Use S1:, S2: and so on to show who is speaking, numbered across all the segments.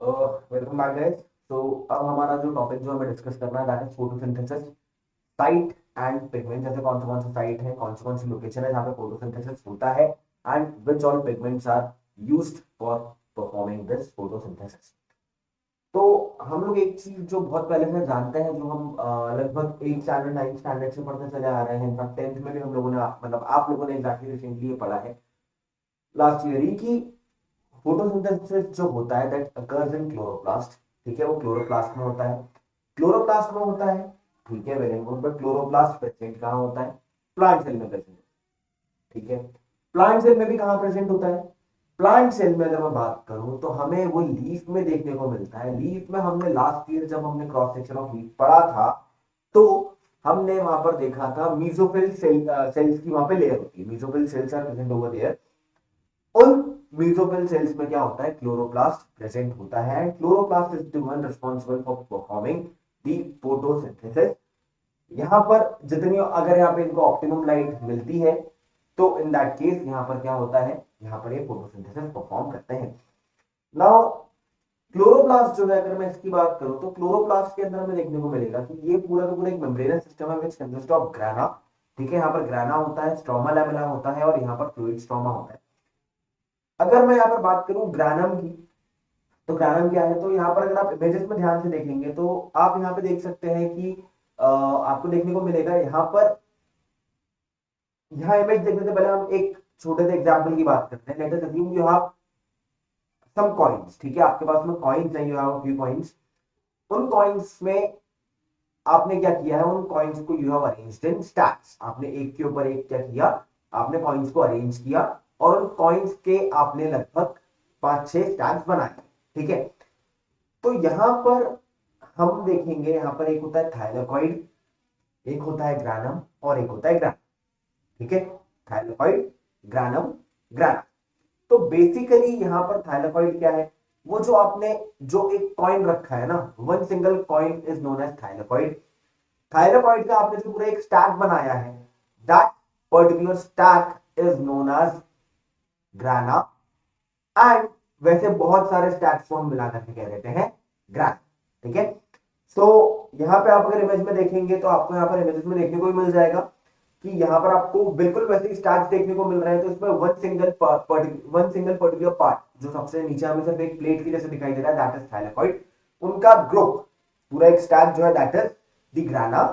S1: Welcome back guys. तो अब हमारा जो टॉपिक जो हमें डिस्कस करना है that is photosynthesis site and pigment. जैसे कौन से साइट है, कौन सी लोकेशन है जहाँ पे फोटोसिंथेसिस होता है and which all pigments are used for performing this photosynthesis. तो हम लोग एक चीज जो बहुत पहले से जानते हैं, जो हम लगभग 8 स्टैंडर्ड 9 स्टैंडर्ड से पढ़ते चले आ रहे हैं, इनफैक्ट 10th में भी हम लोगों ने मतलब आप लोगों ने एग्जैक्टली रिसेंटली ये पढ़ा है लास्ट ईयर ही कि फोटोसिंथेसिस जो होता है दैट अकर्स इन क्लोरोप्लास्ट। ठीक है, वो क्लोरोप्लास्ट में होता है। क्लोरोप्लास्ट में होता है, ठीक है, very good. But chloroplast present कहाँ होता है? प्लांट सेल में प्रेजेंट। ठीक है, प्लांट सेल में भी कहाँ प्रेजेंट होता है? प्लांट सेल में अगर मैं बात करूं तो हमें वो लीफ में देखने को मिलता है। लीफ में हमने लास्ट ईयर जब हमने क्रॉस सेक्शन ऑफ लीफ पढ़ा था तो हमने वहां पर देखा था मीजोफिल सेल्स की वहां पे लेयर होती है। Mesophyll cells are present over there. उन मेसोफिल सेल्स में क्या होता है? क्लोरोप्लास्ट प्रेजेंट होता है। Chloroplast is the one responsible for performing the photosynthesis. यहां पर जितनी अगर यहाँ पे इनको ऑप्टिमम लाइट मिलती है तो इन दैट केस यहां पर क्या होता है? यहां पर ये फोटोसिंथेसिस परफॉर्म करते हैं। नाउ क्लोरोप्लास्ट जो है, अगर मैं इसकी बात करूं तो क्लोरोप्लास्ट के अंदर हमें देखने को मिलेगा कि ये पूरा का पूरा एक मेम्ब्रेनस सिस्टम है विच कंसिस्ट ऑफ ग्राना। ठीक है, यहाँ पर ग्राना होता है, स्ट्रोमा लैमेला होता है और यहाँ पर फ्लूइड स्ट्रोमा होता है। अगर मैं यहाँ पर बात करूं ग्रानम की, तो ग्रानम क्या है? तो यहाँ पर अगर आप इमेजेस में ध्यान से देखेंगे तो आप यहाँ पे देख सकते हैं कि आपको देखने को मिलेगा यहाँ पर। यहाँ इमेज देखने से पहले हम एक छोटे से एग्जांपल की बात करते हैं। Let us assume you have some coins. ठीक है, आपके पास में कॉइन्स हैं, you have a few coins. उन कॉइन्स में आपने क्या किया है? उन कॉइन्स को you have arranged in stacks. आपने एक के ऊपर एक क्या किया? आपने कॉइन्स को अरेंज किया और उन कॉइन्स के आपने लगभग 5-6 स्टैक्स बनाए। ठीक है, तो यहां पर हम देखेंगे, यहां पर एक होता है थाइलाकॉइड, एक होता है ग्रानम और एक होता है ग्रानम। ठीक है, थाइलाकॉइड, ग्रानम, ग्रानम। तो बेसिकली यहां पर थाइलाकॉइड क्या है? वो जो आपने जो एक कॉइन रखा है ना, one single coin is known as thylakoid. Thylakoid का आपने जो पूरा एक स्टैक बनाया है, that particular stack is known as grana. And वैसे बहुत सारे स्टैक्स को हम मिला करके कह देते हैं ग्राफ। ठीक है, तो यहां पे आप अगर इमेज में देखेंगे तो आपको यहां पर इमेजेस में देखने को भी मिल जाएगा कि यहां पर आपको बिल्कुल वैसे ही स्टैक्स देखने को मिल रहे हैं। तो इसमें वन सिंगल पर्टिकुलर पार्ट जो सबसे नीचे हमें सिर्फ एक प्लेट की जैसे दिखाई दे रहा है, दैट इज थाइलाकॉइड। उनका ग्रुप पूरा एक स्टैक जो है दैट इज द ग्राना।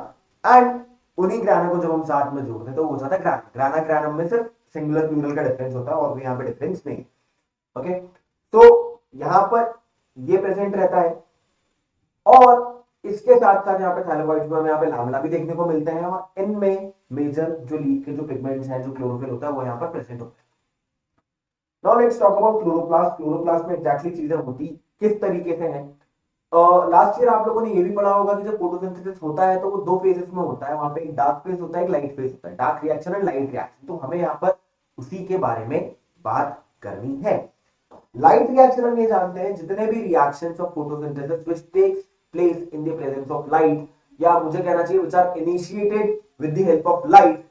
S1: एंड उन्हीं ग्राना को जब हम साथ में जोड़ते हैं तो वो हो जाता है ग्राना। ग्राना ग्रानम में सिर्फ सिंगुलर प्लूरल का डिफरेंस होता है और भी यहाँ पे डिफरेंस नहीं। ओके, तो यहां पर ये प्रेजेंट रहता है और इसके साथ साथ यहाँ पे थैलेमॉइड्स में हमें यहाँ पे लामेला भी देखने को मिलते हैं और इनमें मेजर जो लीफ के जो पिगमेंट्स हैं, जो क्लोरोफिल होता है, वो यहाँ पर प्रेजेंट होता है। Now let's talk about chloroplast. Chloroplast में एग्जैक्टली चीजें होती किस तरीके से हैं। लास्ट ईयर आप लोगों ने ये भी पढ़ा होगा कि जब फोटोसिंथेसिस होता है तो वो दो फेजेस में होता है। वहां पे एक डार्क फेज होता है, एक लाइट फेज होता है, dark reaction and light reaction. तो हमें यहाँ पर उसी के बारे में बात करनी है। लाइट रिएक्शन हम ये जानते हैं, जितने भी reactions of photosynthesis which takes place in the presence of light, या मुझे कहना चाहिए which are initiated with the help of light,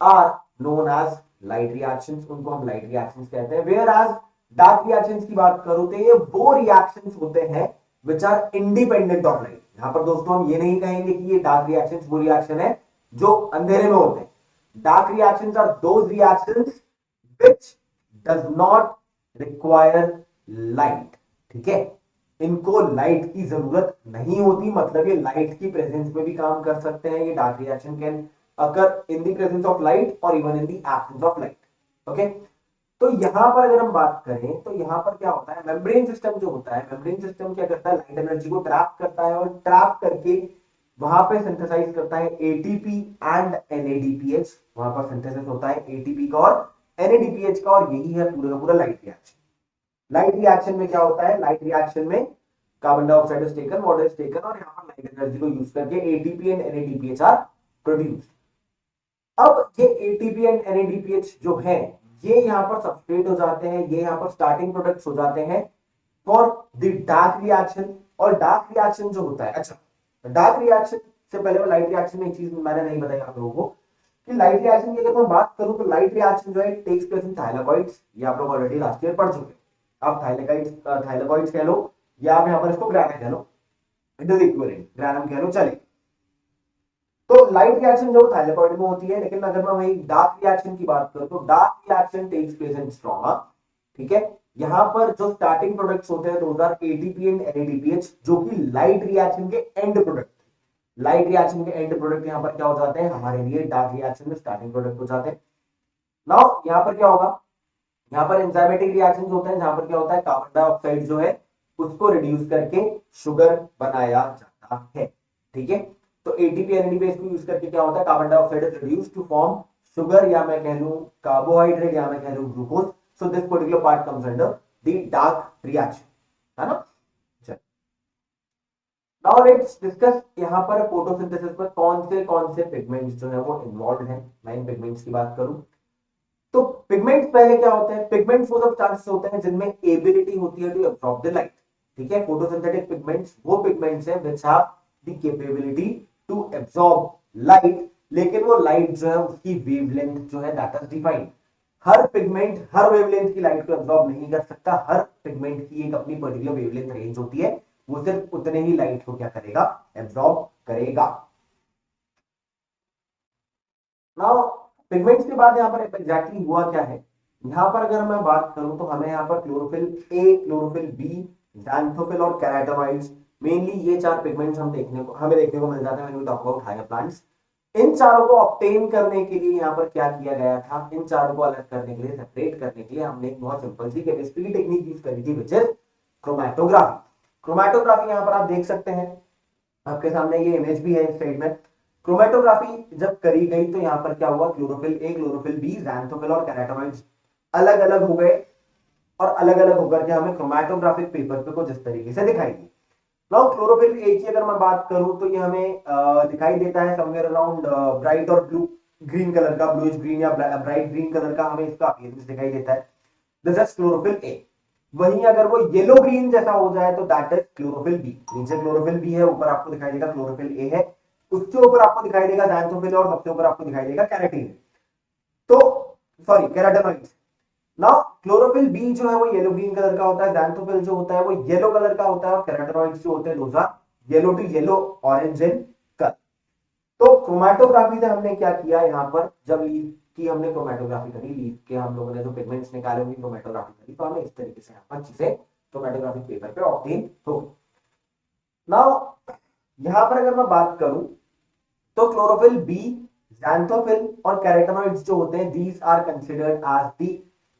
S1: are known as light reactions. उनको हम लाइट रिएक्शंस कहते हैं। वेयर एज डार्क रिएक्शंस की बात करूं तो ये वो रिएक्शंस होते हैं which are independent of light. यहां पर दोस्तों हम ये नहीं कहेंगे कि ये डार्क रिएक्शंस वो रिएक्शन है जो अंधेरे में होते हैं। Dark reactions are those reactions which does not require light. ठीक है, इनको लाइट की जरूरत नहीं होती, मतलब ये लाइट की प्रेजेंस में भी काम कर सकते हैं। ये dark reaction can occur in the presence of light और even in the absence of light. Okay, तो यहां पर अगर हम बात करें तो यहां पर क्या होता है? मेम्ब्रेन सिस्टम जो होता है, मेम्ब्रेन सिस्टम क्या करता है? लाइट एनर्जी को ट्रैप करता है और ट्रैप करके वहां पे सिंथेसाइज करता है एटीपी एंड एनएडीपीएच। वहां पर सिंथेसिस होता है एटीपी का और एनएडीपीएच का, और यही है पूरा का पूरा लाइट रिएक्शन। लाइट रिएक्शन में क्या होता है? लाइट रिएक्शन में carbon dioxide is taken, water is taken और यहां पर लाइट एनर्जी को यूज करके ATP and NADPH are produced. अब ये एटीपी एंड एनएडीपीएच जो है, ये यहां पर सबस्ट्रेट हो जाते हैं, ये यहां पर स्टार्टिंग प्रोडक्ट्स हो जाते हैं फॉर द डार्क रिएक्शन। और डार्क रिएक्शन जो होता है, अच्छा डार्क रिएक्शन से पहले लाइट रिएक्शन में एक चीज मैंने नहीं बताई आप लोगों को कि लाइट रिएक्शन की अगर मैं बात करूं तो लाइट रिएक्शन जो है टेक्स प्लेस इन थाइलाकॉइड्स। ये आप लोग ऑलरेडी लास्ट ईयर पढ़ चुके हैं। आप थाइलाकॉइड्स कह लो या आप यहाँ पर इसको ग्रैनम कह लो, इट इज इक्विवेलेंट, ग्रैनम कह लो चले। तो लाइट रिएक्शन जो थैलेपॉइड में होती है, लेकिन अगर मैं वही डार्क रिएक्शन की बात करूं तो dark reaction takes place in stroma, ठीक है। यहां पर जो स्टार्टिंग प्रोडक्ट्स होते हैं those are ATP and NADPH, जो कि लाइट रिएक्शन के एंड प्रोडक्ट, लाइट रिएक्शन के एंड प्रोडक्ट यहां पर क्या हो जाते हैं हमारे लिए डार्क रिएक्शन में स्टार्टिंग प्रोडक्ट हो जाते हैं। नाउ यहां पर क्या होगा, यहां पर एंजाइमेटिक रिएक्शंस होते हैं जहां पर क्या होता है कार्बन डाइऑक्साइड जो है उसको रिड्यूस करके शुगर बनाया जाता है, ठीक है। तो एटीपी एनएडीपी को यूज करके क्या होता है carbon dioxide is reduced to form sugar, या मैं कह लूं कार्बोहाइड्रेट, या मैं कह लूं glucose. So this particular part comes under the dark reaction, है ना। नाउ लेट्स डिस्कस यहाँ पर फोटोसिंथेसिस में कौन से पिगमेंट्स जो है वो इन्वॉल्व हैं। मैं इन पिगमेंट्स की बात करूं तो पिगमेंट्स पहले क्या होते हैं, पिगमेंट्स वो सब चांसेस होते हैं जिनमें एबिलिटी होती है टू एब्जॉर्ब द लाइट, ठीक है। फोटोसिंथेटिक पिगमेंट्स वो पिगमेंट्स हैं which have the capability to absorb light, लेकिन वो लाइट जो है उसकी वेवलेंथ जो है दैट इज डिफाइंड। हर पिगमेंट हर वेवलेंथ की लाइट को एब्जॉर्ब नहीं कर सकता, हर पिगमेंट की एक अपनी पर्टिकुलर वेवलेंथ रेंज होती है, वो सिर्फ उतने ही लाइट को क्या करेगा, एब्जॉर्ब करेगा। नाउ पिगमेंट्स के बाद यहाँ पर एग्जैक्टली हुआ क्या है, यहाँ पर अगर मैं बात करूं तो हमें यहाँ पर chlorophyll A, chlorophyll B, xanthophyll और कैराटोनॉइड्स, मेनली ये चार पिगमेंट्स हमें देखने को मिल जाते हैं when we talk about higher plants. इन चारों को ऑब्टेन करने के लिए यहाँ पर क्या किया गया था, इन चारों को अलग करने के लिए, सेपरेट करने के लिए हमने एक बहुत सिंपल सी केमिस्ट्री की टेक्निक यूज करी थी विच इज क्रोमैटोग्राफी। क्रोमैटोग्राफी यहाँ पर आप देख सकते हैं, आपके सामने ये इमेज भी है इस साइड में। क्रोमेटोग्राफी जब करी गई तो यहां पर क्या हुआ, chlorophyll A, chlorophyll B, xanthophyll और कैराटोनॉइड्स अलग अलग हो गए, और अलग अलग होकर के हमें क्रोमैटोग्राफिक पेपर पे कुछ इस तरीके से दिखाई दी। नाउ क्लोरोफिल ए की अगर मैं बात करूं तो ये हमें दिखाई देता है समवेयर अराउंड ब्राइट और ब्लू ग्रीन कलर का, ब्लूइश ग्रीन या ब्राइट ग्रीन कलर का हमें इसका अपीयरेंस दिखाई देता है, दिस इज क्लोरोफिल ए। वहीं अगर वो येलो ग्रीन जैसा हो जाए तो दैट इज क्लोरोफिल बी। नीचे क्लोरोफिल बी है, ऊपर आपको दिखाई देगा क्लोरोफिल ए है, उसके ऊपर आपको दिखाई देगा xanthophyll और सबसे ऊपर आपको दिखाई देगा कैराटीन। तो सॉरी कैराटेनॉइड्स। नाउ क्लोरोफिल बी जो है वो येलो ग्रीन कलर का होता है, xanthophyll जो होता है वो येलो कलर का होता है, और कैराटेनॉइड्स जो होते हैं those are yellow to yellow orange in colour. तो क्रोमैटोग्राफी से हमने क्या किया, यहाँ पर जब लीफ की हमने क्रोमैटोग्राफी करी, लीफ के हम लोगों ने जो पिगमेंट्स निकाले उनकी क्रोमैटोग्राफी करी, तो हमें इस तरीके से यहाँ पर चीजें क्रोमैटोग्राफिक पेपर पे ऑब्टेन हो गई। नाउ यहां पर अगर मैं बात करूं तो क्लोरोफिल बी, xanthophyll और कैरोटेनॉइड्स जो होते हैं these are considered as the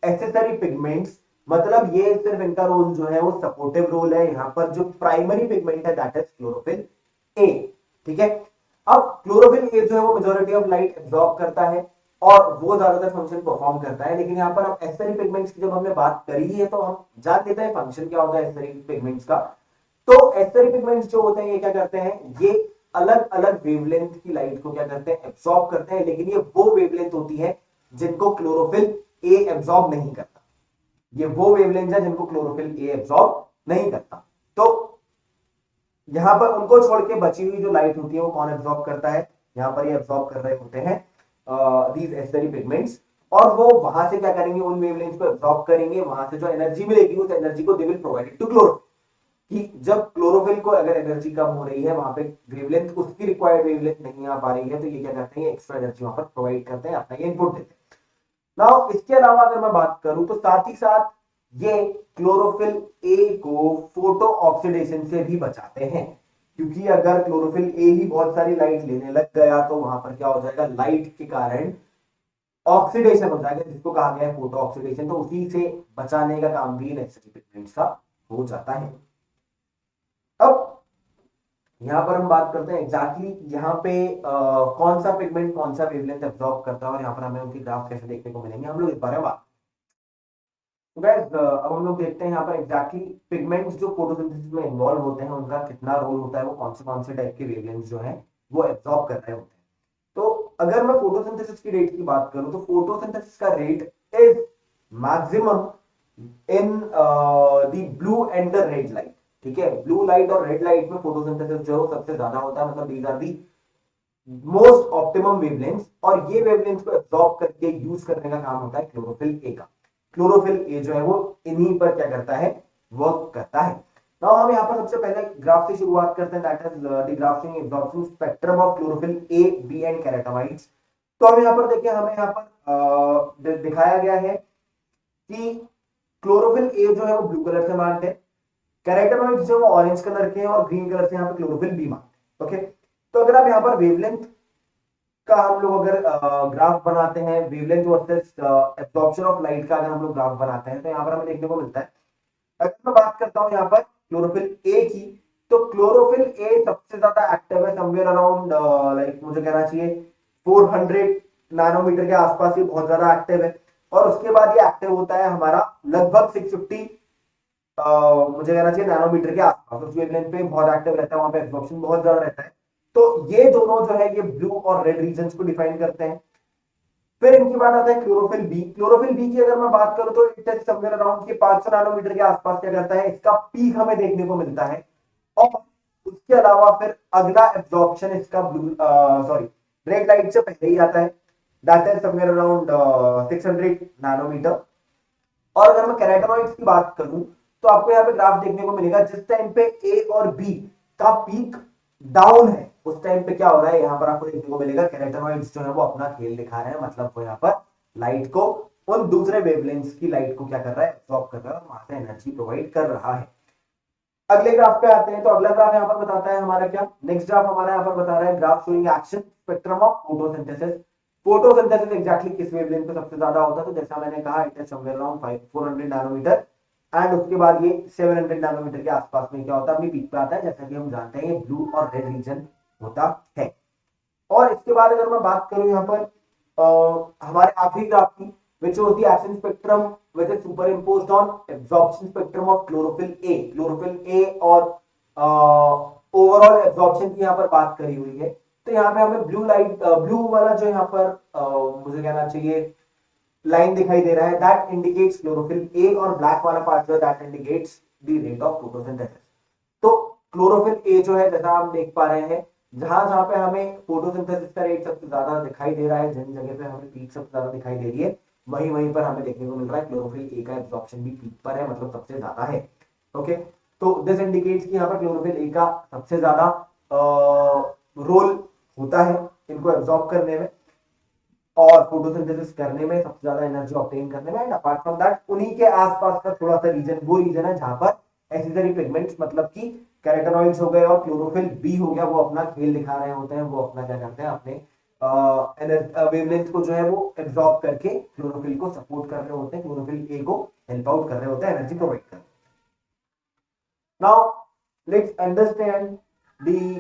S1: accessory pigments, मतलब ये सिर्फ इनका रोल जो है वो सपोर्टिव रोल है। यहां पर जो प्राइमरी पिगमेंट है दैट इज क्लोरोफिल ए, ठीक है। अब क्लोरोफिल ए जो है वो मेजॉरिटी ऑफ लाइट एब्जॉर्ब करता है और वो ज्यादातर फंक्शन परफॉर्म करता है, लेकिन यहाँ पर अब एक्सेसरी पिगमेंट्स की जब हमने बात करी है तो हम जान लेते हैं फंक्शन क्या होता है एक्सेसरी पिगमेंट्स का। तो एक्सेसरी पिगमेंट्स जो होते हैं ये क्या करते हैं, ये अलग अलग वेवलेंथ की लाइट को क्या करते हैं, एब्सॉर्ब करते हैं, लेकिन ये वो वेवलेंथ होती है जिनको क्लोरोफिल ए एब्सॉर्ब नहीं करता। ये वो वेवलेंथ है जिनको क्लोरोफिल ए एब्सॉर्ब नहीं करता। तो यहां पर उनको छोड़ के बची हुई जो लाइट होती है वो कौन एब्सॉर्ब करता है, यहां पर ये एब्सॉर्ब कर रहे होते हैं दीज एक्सेसरी पिगमेंट्स, और वो वहां से क्या करेंगे, उन वेवलेंथ को एब्सॉर्ब करेंगे, वहां से जो एनर्जी मिलेगी उस एनर्जी को they will provide to chlorophyll. कि जब क्लोरोफिल को अगर एनर्जी कम हो रही है, वहां पे वेवलेंथ उसकी रिक्वायर्ड वेवलेंथ नहीं आ पा रही है, तो ये क्या करते हैं, एक्स्ट्रा एनर्जी वहां पर प्रोवाइड करते हैं, अपना ये इनपुट देते हैं। नाउ इसके अलावा अगर मैं बात करूं तो साथ ही साथ ये क्लोरोफिल ए को फोटो ऑक्सीडेशन से भी बचाते हैं, क्योंकि अगर क्लोरोफिल ए ही बहुत सारी लाइट लेने लग गया तो वहां पर क्या हो जाएगा, लाइट के कारण ऑक्सीडेशन हो जाएगा, जिसको कहा गया है फोटो ऑक्सीडेशन। तो उसी से बचाने का काम भी नेसेसरी पिगमेंट्स का हो जाता है। अब यहां पर हम बात करते हैं एग्जैक्टली यहाँ पे कौन सा पिगमेंट कौन सा वेवलेंथ एब्जॉर्ब करता है, और यहाँ पर हमें उनकी ग्राफ कैसे देखने को मिलेंगे, हम लोग इस बारे में बात। तो गाइस अब हम लोग देखते हैं यहाँ पर एग्जैक्टली पिगमेंट्स जो फोटोसिंथेसिस में इन्वॉल्व होते हैं उनका कितना रोल होता है, वो कौन से टाइप के वेवलेंथ्स जो है वो एब्जॉर्ब कर रहे होते हैं। तो अगर मैं फोटोसिंथेसिस की रेट की बात करूं तो फोटोसिंथेसिस का rate is maximum in the blue and the red light, ठीक है। ब्लू लाइट और रेड लाइट में फोटोसिंथेसिस जो है सबसे ज्यादा होता है, मतलब these are the most optimum wavelengths, और ये वेवलेंथ्स को एब्जॉर्ब करके यूज करने का काम होता है क्लोरोफिल ए का। क्लोरोफिल ए जो है वो इन्हीं पर क्या करता है, वर्क करता है। नाउ हम यहाँ पर सबसे पहले ग्राफ से शुरुआत करते हैं, that is the graph showing absorption spectrum of chlorophyll A, B and carotenoids. तो हम यहाँ पर देखिए, हमें यहाँ पर दिखाया गया है कि क्लोरोफिल ए जो है वो ब्लू कलर से मार्क्ड है, कैरोटीनॉइड्स जो है वो ऑरेंज कलर के हैं, और ग्रीन कलर से यहाँ पर क्लोरोफिल बी मार्क्ड। ओके, तो अगर आप यहाँ पर वेवलेंथ का हम लोग अगर ग्राफ बनाते हैं, wavelength versus absorption of light का अगर हम लोग ग्राफ बनाते हैं, तो यहाँ पर हमें देखने को मिलता है, अगर मैं बात करता हूं यहाँ पर क्लोरोफिल ए की, तो क्लोरोफिल ए सबसे ज्यादा एक्टिव है समवेयर अराउंड, लाइक मुझे कहना चाहिए 400 नैनोमीटर के आसपास, ये बहुत ज्यादा एक्टिव है। और उसके बाद ये एक्टिव होता है हमारा लगभग 650, मुझे कहना चाहिए नैनोमीटर के आसपास, उस वेवलेंथ पे बहुत एक्टिव रहता है, वहां पे एब्जॉर्प्शन बहुत ज्यादा रहता है। तो ये दोनों जो है ये ब्लू और रेड रीजन को डिफाइन करते हैं। फिर इनके बाद आता है क्लोरोफिल बी। क्लोरोफिल बी की अगर मैं बात करूं तो इट इज समवेयर अराउंड के 500 नैनोमीटर के आसपास क्या करता है, इसका पीक हमें देखने को मिलता है। और उसके अलावा फिर अगला एब्जॉर्प्शन इसका ब्लू सॉरी रेड लाइट से पहले ही आता है, that is somewhere around 600 nanometre. और अगर मैं कैरोटीनॉइड्स की बात करूं, तो आपको यहाँ पे ग्राफ देखने को मिलेगा, जिस टाइम पे ए और बी का पीक डाउन है, उस टाइम पे क्या हो रहा है, यहाँ पर आपको देखने को मिलेगा कैरोटीनॉइड्स जो है वो अपना खेल दिखा रहे हैं, मतलब वो यहाँ पर लाइट को, उन दूसरे वेवलेंथ्स की लाइट को क्या कर रहा है, एब्सॉर्ब कर रहा है और वहां से एनर्जी प्रोवाइड कर रहा है। अगले ग्राफ पे आते हैं, तो अगला ग्राफ यहाँ पर बताता है हमारा क्या, नेक्स्ट ग्राफ हमारा यहाँ पर बता रहा है graph showing action spectrum of photosynthesis. Photosynthesis exactly किस वेवलेंथ पे सबसे ज्यादा होता है, तो जैसा मैंने कहा it is somewhere around 400 nanometre, and उसके बाद ये 700 नैनोमीटर के आसपास में क्या होता है, अपनी पीक पे आता है, जैसा कि हम जानते हैं ये ब्लू और रेड रीजन होता है। और इसके बाद अगर मैं बात करूं यहाँ पर हमारे आखिरी ग्राफ की, which was the action spectrum which is superimposed on absorption spectrum of chlorophyll A। chlorophyll A और ओवरऑल एब्जॉर्प्शन की यहाँ पर बात करी हुई है। तो यहाँ पे हमें ब्लू लाइट, ब्लू वाला जो यहाँ पर मुझे कहना चाहिए लाइन दिखाई दे रहा है, दैट इंडिकेट्स क्लोरोफिल ए, और ब्लैक वाला पार्ट जो है that indicates the rate of photosynthesis. तो क्लोरोफिल ए जो है, जैसा हम देख पा रहे हैं, जहां जहां पे हमें फोटोसिंथेसिस का रेट सबसे ज्यादा दिखाई दे रहा है, जिन जगह पे हमें पीक सबसे ज्यादा दिखाई दे रही है, वहीं वहीं पर हमें देखने को मिल रहा है क्लोरोफिल ए का एब्जॉर्प्शन भी पीक पर है, मतलब सबसे ज्यादा है। ओके, तो दिस इंडिकेट्स कि यहाँ पर क्लोरोफिल ए का सबसे ज्यादा रोल होता है इनको एब्जॉर्ब करने में और फोटोसिंथेसिस करने में, सबसे ज्यादा एनर्जी ऑब्टेन करने में। एंड अपार्ट फ्रॉम दैट, उन्हीं के आसपास का थोड़ा सा रीजन वो रीजन है जहां पर एसिलरी पिगमेंट्स, मतलब कि कैरोटीनॉइड्स हो गए और क्लोरोफिल बी हो गया, वो अपना खेल दिखा रहे होते हैं, वो अपना क्या करते हैं, अपने वेवलेंथ को जो है वो एब्जॉर्ब करके क्लोरोफिल को सपोर्ट कर रहे होते हैं, क्लोरोफिल ए को हेल्प आउट कर रहे होते हैं, एनर्जी प्रोवाइड कर रहे हैं। Now let's understand the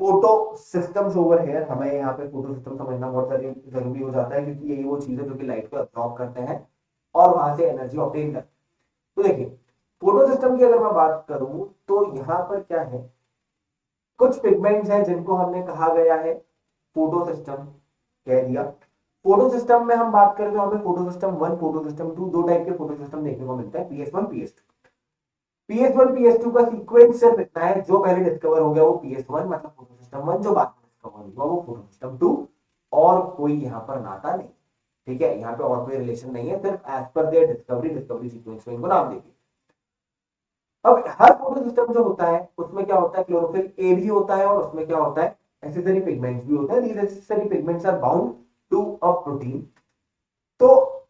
S1: photo systems over here. हमें यहाँ पे फोटो सिस्टम समझना बहुत जरूरी हो जाता है, क्योंकि यही वो चीज है जो कि लाइट को एब्जॉर्ब करते हैं और वहां से एनर्जी ऑब्टेन करते हैं। तो देखिए, फोटो सिस्टम की अगर मैं बात करूं, तो यहाँ पर क्या है, कुछ पिगमेंट्स हैं जिनको हमने कहा गया है फोटो सिस्टम, कह दिया। फोटो सिस्टम में हम बात करें तो हमें photo system one, photo system two, दो टाइप के फोटो सिस्टम देखने को मिलता है, PS1 PS2। PS1 PS2 का सीक्वेंस सिर्फ इतना है, जो पहले डिस्कवर हो गया वो PS1, मतलब फोटो सिस्टम वन, जो बाद में डिस्कवर हुआ वो फोटो सिस्टम टू, और कोई यहाँ पर नाता नहीं। ठीक है, यहाँ पे और कोई रिलेशन नहीं है, सिर्फ as per there discovery sequence में इनको नाम देंगे। अब हर फोटो सिस्टम जो होता है उसमें क्या होता है, क्लोरोफिल ए भी होता है, और उसमें क्या होता है, एसिलरी पिगमेंट्स भी होते हैं। These accessory pigments are bound to a protein. तो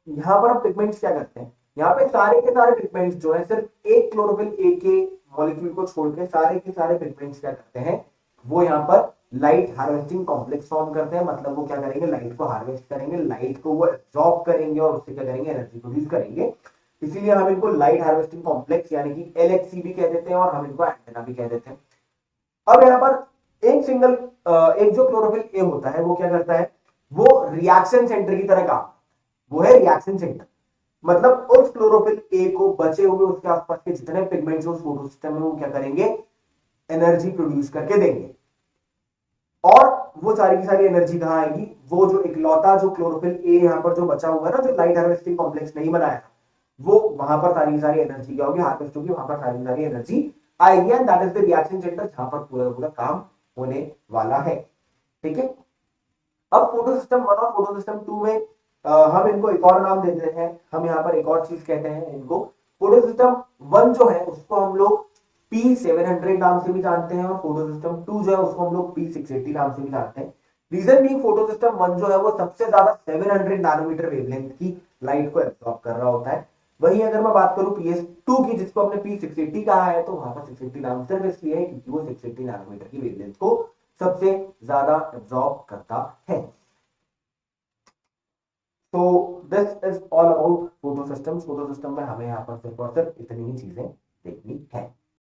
S1: यहाँ पर हम पिगमेंट्स क्या करते हैं, यहाँ पे सारे के सारे पिगमेंट्स जो है, सिर्फ एक क्लोरोफिल ए के मॉलिक्यूल को छोड़ के सारे के सारे पिगमेंट्स क्या करते हैं, वो यहाँ पर लाइट हार्वेस्टिंग कॉम्प्लेक्स फॉर्म करते हैं। मतलब वो क्या करेंगे, लाइट को हार्वेस्ट करेंगे, लाइट को वो एब्जॉर्ब करेंगे और उससे क्या करेंगे, एनर्जी प्रोड्यूस करेंगे। इसीलिए हम इनको लाइट हार्वेस्टिंग कॉम्प्लेक्स यानी कि LHC भी कह देते हैं, और हम इनको एंटेना भी कह देते हैं। अब यहाँ पर एक जो क्लोरोफिल ए होता है वो क्या करता है, वो रिएक्शन सेंटर की तरह काम, वो है रिएक्शन सेंटर। मतलब उस क्लोरोफिल ए को बचे हुए उसके आसपास के जितने पिगमेंट्स उस फोटो सिस्टम में, वो क्या करेंगे, एनर्जी प्रोड्यूस करके देंगे। और वो सारी की सारी एनर्जी कहां आएगी, वो जो इकलौता जो क्लोरोफिल ए यहाँ पर जो बचा हुआ है ना, जो लाइट हार्वेस्टिंग कॉम्प्लेक्स नहीं बनाया, वो वहां पर सारी की सारी एनर्जी क्या होगी, हार्वेस्ट होगी, वहां पर सारी की सारी एनर्जी आएगी, and that is the reaction centre जहां पर पूरा पूरा काम होने वाला है। ठीक है, अब फोटो सिस्टम वन और फोटो सिस्टम टू में हम इनको एक और नाम देते हैं, हम यहाँ पर एक और चीज कहते हैं इनको। फोटो सिस्टम वन जो है उसको हम लोग P700 नाम से भी जानते हैं और फोटो सिस्टम 2 जो है उसको हम लोग P680 नाम से भी जानते हैं। रीजन बीइंग फोटो सिस्टम 1 जो है वो सबसे ज्यादा 700 नैनोमीटर वेवलेंथ की लाइट को एब्सॉर्ब कर रहा होता है। वहीं अगर मैं बात करूं PS2 की, जिसको हमने P680 कहा है, तो वहां पर 680 नाम सिर्फ इसलिए है क्योंकि वो 680 नैनोमीटर की वेवलेंथ को सबसे ज्यादा एब्सॉर्ब करता है। तो this is all about photo system. Photo system में हमें यहाँ पर सिर्फ और सिर्फ इतनी ही चीजें देखनी है।